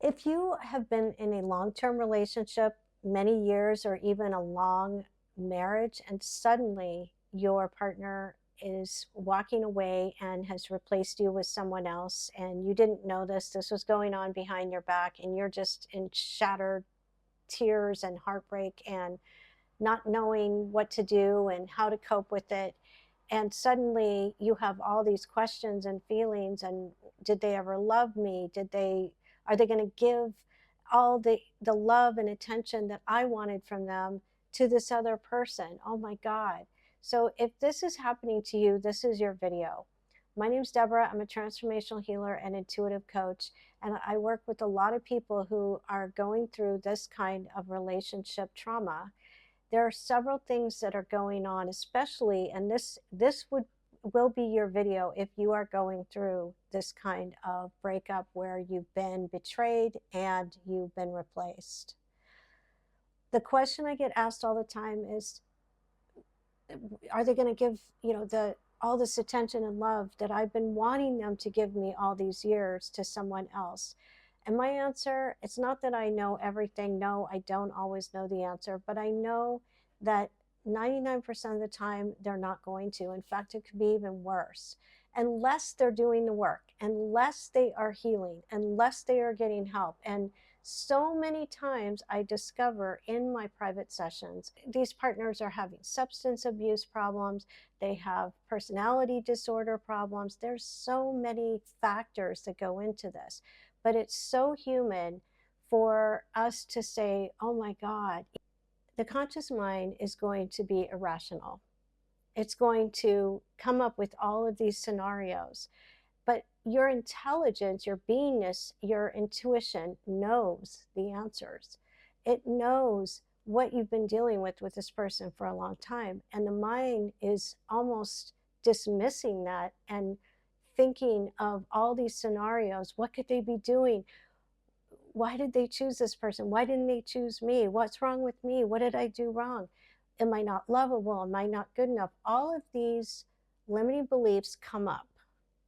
If you have been in a long-term relationship, many years, or even a long marriage, and suddenly your partner is walking away and has replaced you with someone else, and you didn't know this was going on behind your back, and you're just in shattered tears and heartbreak and not knowing what to do and how to cope with it. And suddenly you have all these questions and feelings, and did they ever love me? Are they going to give all the love and attention that I wanted from them to this other person? Oh my God. So if this is happening to you, this is your video. My name's Deborah. I'm a transformational healer and intuitive coach, and I work with a lot of people who are going through this kind of relationship trauma. There are several things that are going on, especially, and this will be your video if you are going through this kind of breakup where you've been betrayed and you've been replaced. The question I get asked all the time is, are they going to give, all this attention and love that I've been wanting them to give me all these years to someone else? And my answer, it's not that I know everything. No, I don't always know the answer, but I know that 99% of the time they're not going to. In fact, it could be even worse. Unless they're doing the work, unless they are healing, unless they are getting help. And so many times I discover in my private sessions, these partners are having substance abuse problems. They have personality disorder problems. There's so many factors that go into this. But it's so human for us to say, oh my God, the conscious mind is going to be irrational. It's going to come up with all of these scenarios. But your intelligence, your beingness, your intuition knows the answers. It knows what you've been dealing with this person for a long time. And the mind is almost dismissing that and thinking of all these scenarios. What could they be doing? Why did they choose this person? Why didn't they choose me? What's wrong with me? What did I do wrong? Am I not lovable? Am I not good enough? All of these limiting beliefs come up.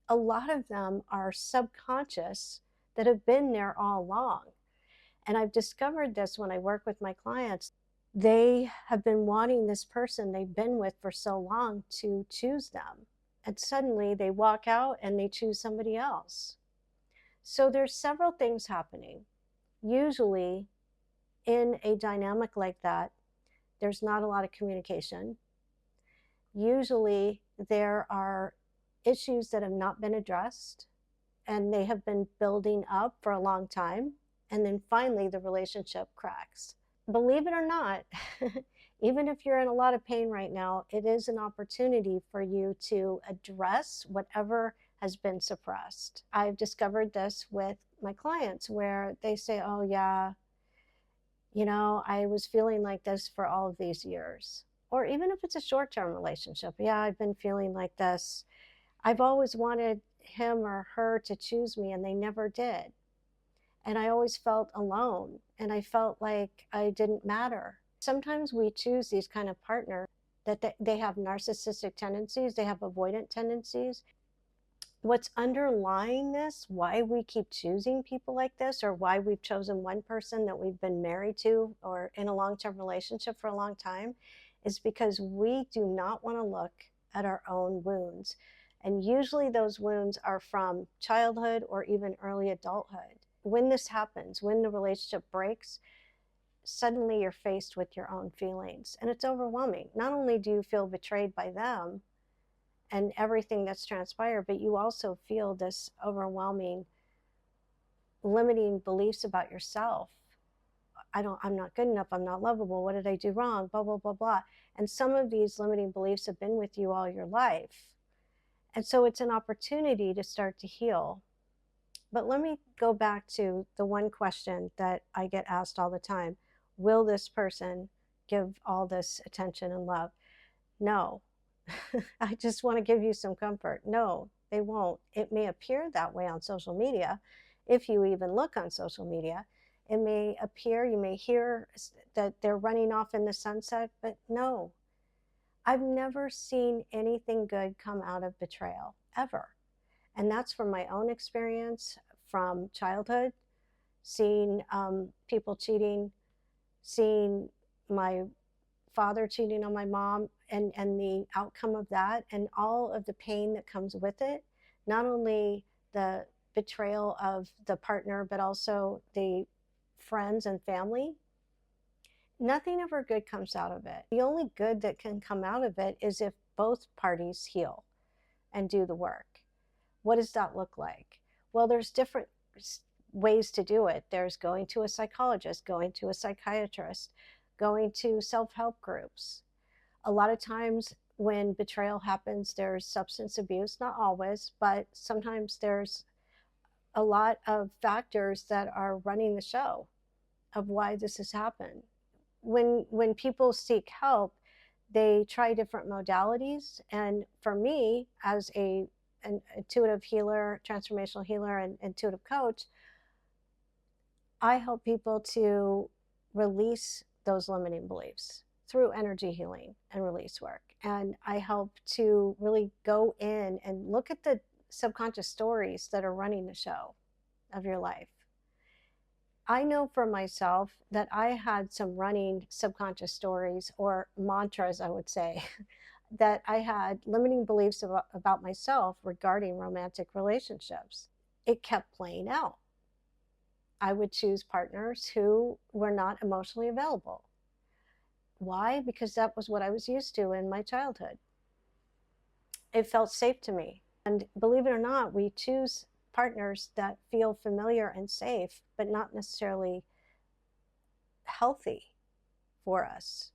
A lot of them are subconscious that have been there all along. And I've discovered this when I work with my clients. They have been wanting this person they've been with for so long to choose them. And suddenly they walk out and they choose somebody else. So there's several things happening. Usually in a dynamic like that, there's not a lot of communication. Usually there are issues that have not been addressed and they have been building up for a long time. And then finally the relationship cracks. Believe it or not, even if you're in a lot of pain right now, it is an opportunity for you to address whatever has been suppressed. I've discovered this with my clients where they say, oh yeah, I was feeling like this for all of these years. Or even if it's a short-term relationship, yeah, I've been feeling like this. I've always wanted him or her to choose me and they never did. And I always felt alone and I felt like I didn't matter. Sometimes we choose these kind of partners that they have narcissistic tendencies, they have avoidant tendencies. What's underlying this, why we keep choosing people like this, or why we've chosen one person that we've been married to or in a long-term relationship for a long time, is because we do not want to look at our own wounds. And usually those wounds are from childhood or even early adulthood. When this happens, when the relationship breaks, suddenly you're faced with your own feelings and it's overwhelming. Not only do you feel betrayed by them and everything that's transpired, but you also feel this overwhelming limiting beliefs about yourself. I'm not good enough, I'm not lovable, what did I do wrong, blah, blah, blah, blah. And some of these limiting beliefs have been with you all your life. And so it's an opportunity to start to heal. But let me go back to the one question that I get asked all the time. Will this person give all this attention and love? No. I just want to give you some comfort. No, they won't. It may appear that way on social media. If you even look on social media, it may appear, you may hear that they're running off in the sunset, but no. I've never seen anything good come out of betrayal, ever. And that's from my own experience from childhood seeing people cheating, seeing my father cheating on my mom, and the outcome of that and all of the pain that comes with it, not only the betrayal of the partner, but also the friends and family. Nothing ever good comes out of it. The only good that can come out of it is if both parties heal and do the work. What does that look like? Well, there's different ways to do it. There's going to a psychologist, going to a psychiatrist, going to self-help groups. A lot of times when betrayal happens, there's substance abuse, not always, but sometimes there's a lot of factors that are running the show of why this has happened. When people seek help, they try different modalities. And for me, as an intuitive healer, transformational healer, and intuitive coach, I help people to release those limiting beliefs through energy healing and release work. And I help to really go in and look at the subconscious stories that are running the show of your life. I know for myself that I had some running subconscious stories, or mantras, I would say, that I had limiting beliefs about myself regarding romantic relationships. It kept playing out. I would choose partners who were not emotionally available. Why? Because that was what I was used to in my childhood. It felt safe to me. And believe it or not, we choose partners that feel familiar and safe, but not necessarily healthy for us.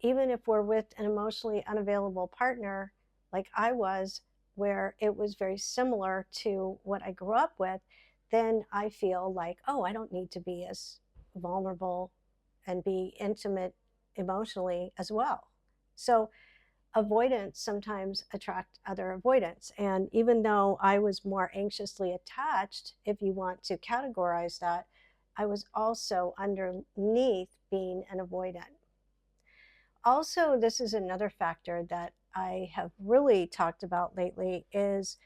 Even if we're with an emotionally unavailable partner, like I was, where it was very similar to what I grew up with, then I feel like, oh, I don't need to be as vulnerable and be intimate emotionally as well. So avoidance sometimes attract other avoidance. And even though I was more anxiously attached, if you want to categorize that, I was also underneath being an avoidant. Also, this is another factor that I have really talked about lately, is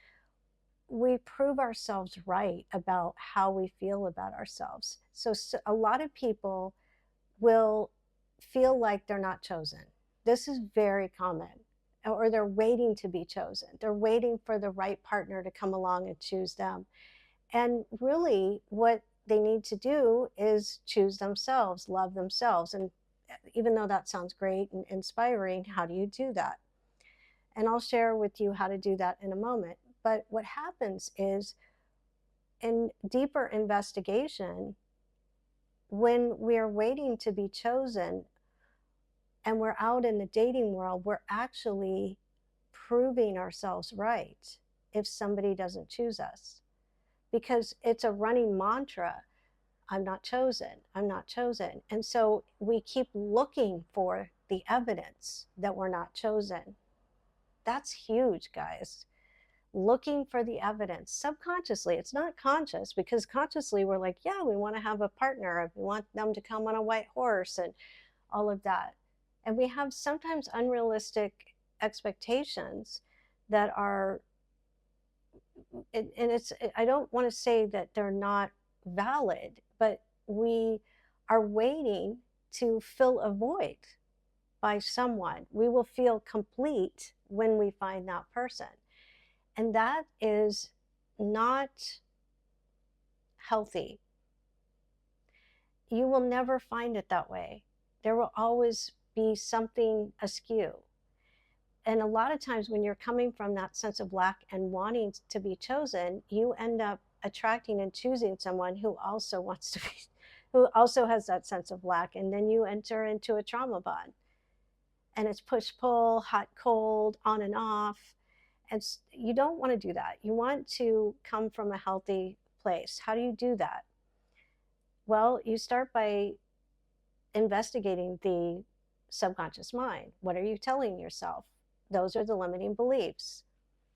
we prove ourselves right about how we feel about ourselves. So a lot of people will feel like they're not chosen. This is very common. Or they're waiting to be chosen. They're waiting for the right partner to come along and choose them. And really, what they need to do is choose themselves, love themselves. And even though that sounds great and inspiring, how do you do that? And I'll share with you how to do that in a moment. But what happens is, in deeper investigation, when we're waiting to be chosen and we're out in the dating world, we're actually proving ourselves right if somebody doesn't choose us, because it's a running mantra. I'm not chosen. I'm not chosen. And so we keep looking for the evidence that we're not chosen. That's huge, guys. Looking for the evidence subconsciously. It's not conscious, because consciously we're like, yeah, we want to have a partner. We want them to come on a white horse and all of that. And we have sometimes unrealistic expectations that are, and it's, I don't want to say that they're not valid, but we are waiting to fill a void by someone. We will feel complete when we find that person. And that is not healthy. You will never find it that way. There will always be something askew. And a lot of times when you're coming from that sense of lack and wanting to be chosen, you end up attracting and choosing someone who also wants to be, who also has that sense of lack. And then you enter into a trauma bond. And it's push pull, hot cold, on and off. And you don't want to do that. You want to come from a healthy place. How do you do that? Well, you start by investigating the subconscious mind. What are you telling yourself? Those are the limiting beliefs.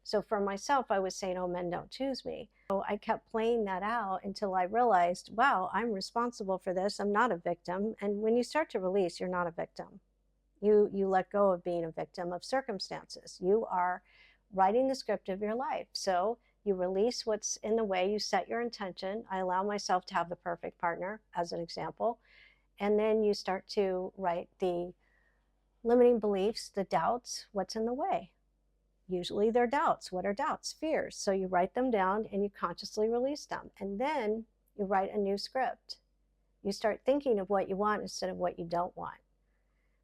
So for myself, I was saying, oh, men don't choose me. So I kept playing that out until I realized, wow, I'm responsible for this. I'm not a victim. And when you start to release, you're not a victim. You let go of being a victim of circumstances. You are writing the script of your life. So You release what's in the way. You set your intention. I allow myself to have the perfect partner, as an example. And then you start to write the limiting beliefs, the doubts, what's in the way. Usually they're doubts. What are doubts? Fears. So you write them down and you consciously release them. And then you write a new script. You start thinking of what you want instead of what you don't want.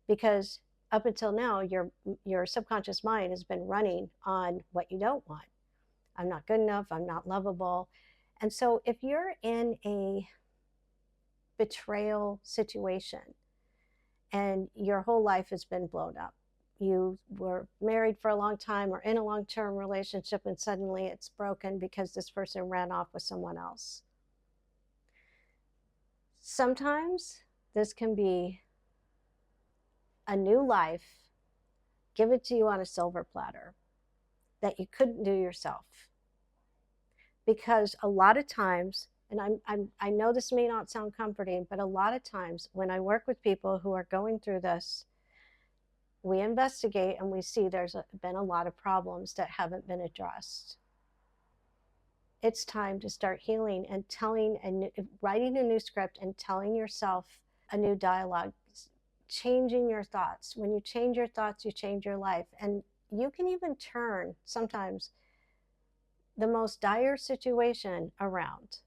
Because up until now, your subconscious mind has been running on what you don't want. I'm not good enough. I'm not lovable. And so if you're in a betrayal situation and your whole life has been blown up, you were married for a long time or in a long-term relationship and suddenly it's broken because this person ran off with someone else. Sometimes this can be a new life given to you on a silver platter that you couldn't do yourself. Because a lot of times, and I know this may not sound comforting, but a lot of times when I work with people who are going through this, we investigate and we see there's been a lot of problems that haven't been addressed. It's time to start healing and writing a new script and telling yourself a new dialogue, changing your thoughts. When you change your thoughts, you change your life. And you can even turn sometimes the most dire situation around.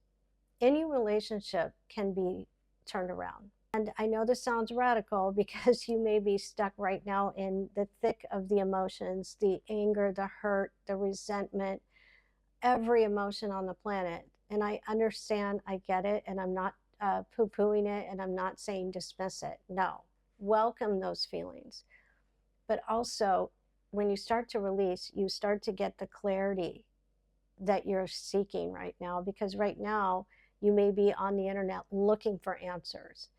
Any relationship can be turned around. And I know this sounds radical because you may be stuck right now in the thick of the emotions, the anger, the hurt, the resentment, every emotion on the planet. And I understand, I get it, and I'm not poo-pooing it, and I'm not saying dismiss it. No, welcome those feelings. But also, when you start to release, you start to get the clarity that you're seeking right now, because right now you may be on the internet looking for answers.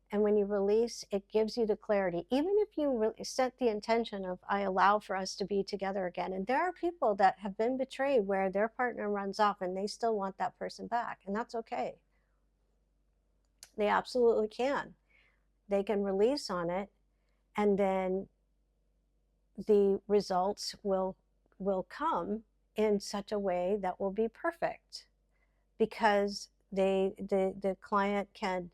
And when you release, it gives you the clarity. Even if you set the intention of, I allow for us to be together again. And there are people that have been betrayed where their partner runs off and they still want that person back. And that's okay. They absolutely can. They can release on it, and then the results will come in such a way that will be perfect, because the client can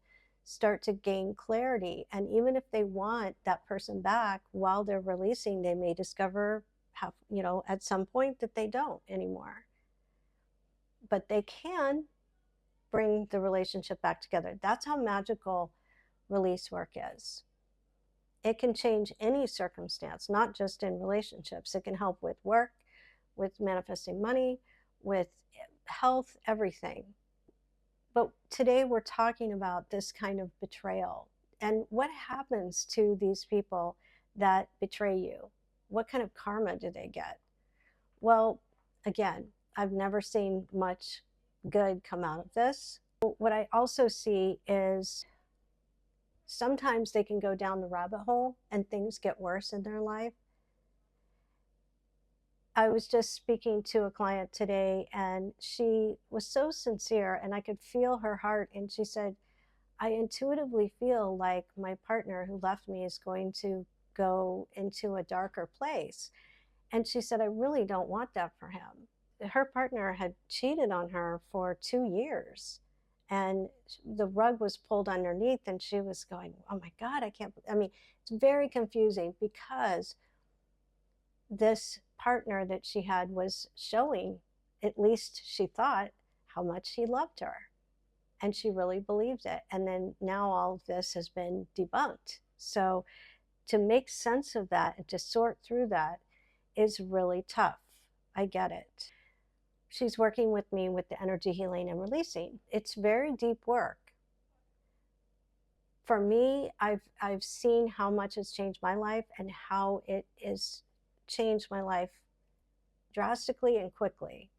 start to gain clarity. And even if they want that person back while they're releasing, they may discover at some point that they don't anymore. But they can bring the relationship back together. That's how magical release work is. It can change any circumstance, not just in relationships. It can help with work, with manifesting money, with health, everything. But today we're talking about this kind of betrayal and what happens to these people that betray you. What kind of karma do they get? Well, again, I've never seen much good come out of this. What I also see is sometimes they can go down the rabbit hole and things get worse in their life. I was just speaking to a client today and she was so sincere and I could feel her heart. And she said, I intuitively feel like my partner who left me is going to go into a darker place. And she said, I really don't want that for him. Her partner had cheated on her for 2 years and the rug was pulled underneath and she was going, oh my God, it's very confusing because this partner that she had was showing, at least she thought, how much he loved her. And she really believed it. And then now all of this has been debunked. So to make sense of that and to sort through that is really tough. I get it. She's working with me with the energy healing and releasing. It's very deep work. For me, I've seen how much it's changed my life and how it is changed my life drastically and quickly.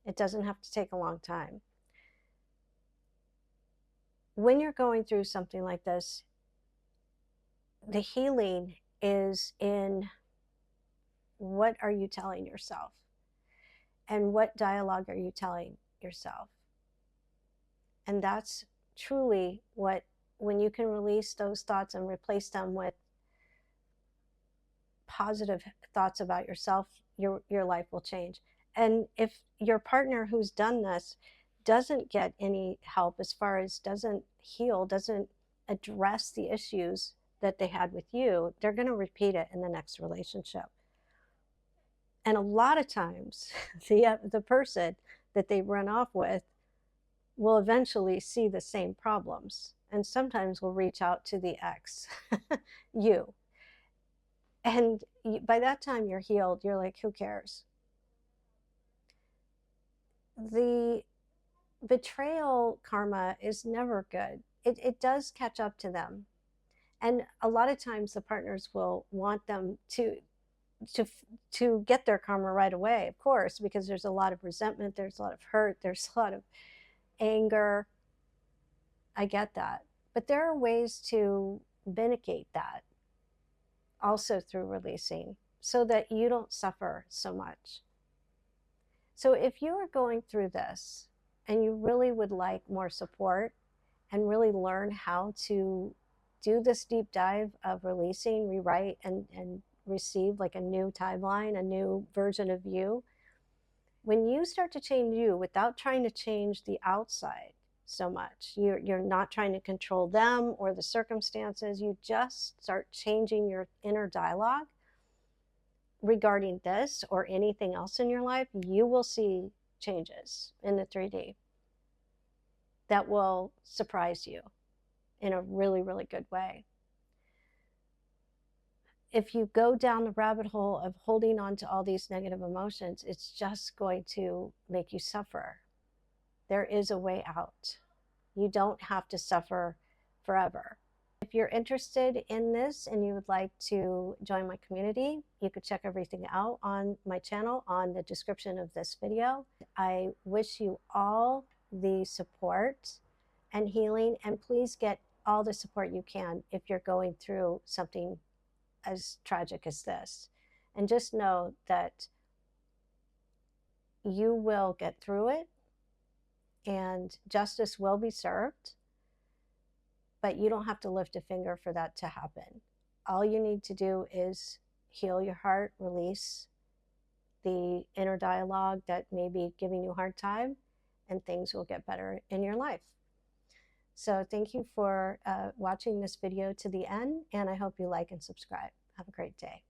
It doesn't have to take a long time. When you're going through something like this, the healing is in what are you telling yourself? And what dialogue are you telling yourself? And that's truly when you can release those thoughts and replace them with positive thoughts about yourself, your life will change. And if your partner who's done this doesn't get any help, as far as doesn't heal, doesn't address the issues that they had with you, they're going to repeat it in the next relationship. And a lot of times, the person that they run off with will eventually see the same problems, and sometimes will reach out to the ex, you. And by that time you're healed, you're like, who cares? The betrayal karma is never good. It does catch up to them. And a lot of times the partners will want them to to get their karma right away, of course, because there's a lot of resentment, there's a lot of hurt, there's a lot of anger. I get that. But there are ways to mitigate that also through releasing, so that you don't suffer so much. So if you are going through this and you really would like more support and really learn how to do this deep dive of releasing, rewrite, and receive like a new timeline, a new version of you, when you start to change you without trying to change the outside so much, you're not trying to control them or the circumstances, you just start changing your inner dialogue regarding this or anything else in your life, you will see changes in the 3D that will surprise you in a really, really good way. If you go down the rabbit hole of holding on to all these negative emotions, it's just going to make you suffer. There is a way out. You don't have to suffer forever. If you're interested in this and you would like to join my community, you could check everything out on my channel on the description of this video. I wish you all the support and healing, and please get all the support you can if you're going through something as tragic as this. And just know that you will get through it and justice will be served, but you don't have to lift a finger for that to happen. All you need to do is heal your heart, release the inner dialogue that may be giving you a hard time, and things will get better in your life. So thank you for watching this video to the end, and I hope you like and subscribe. Have a great day.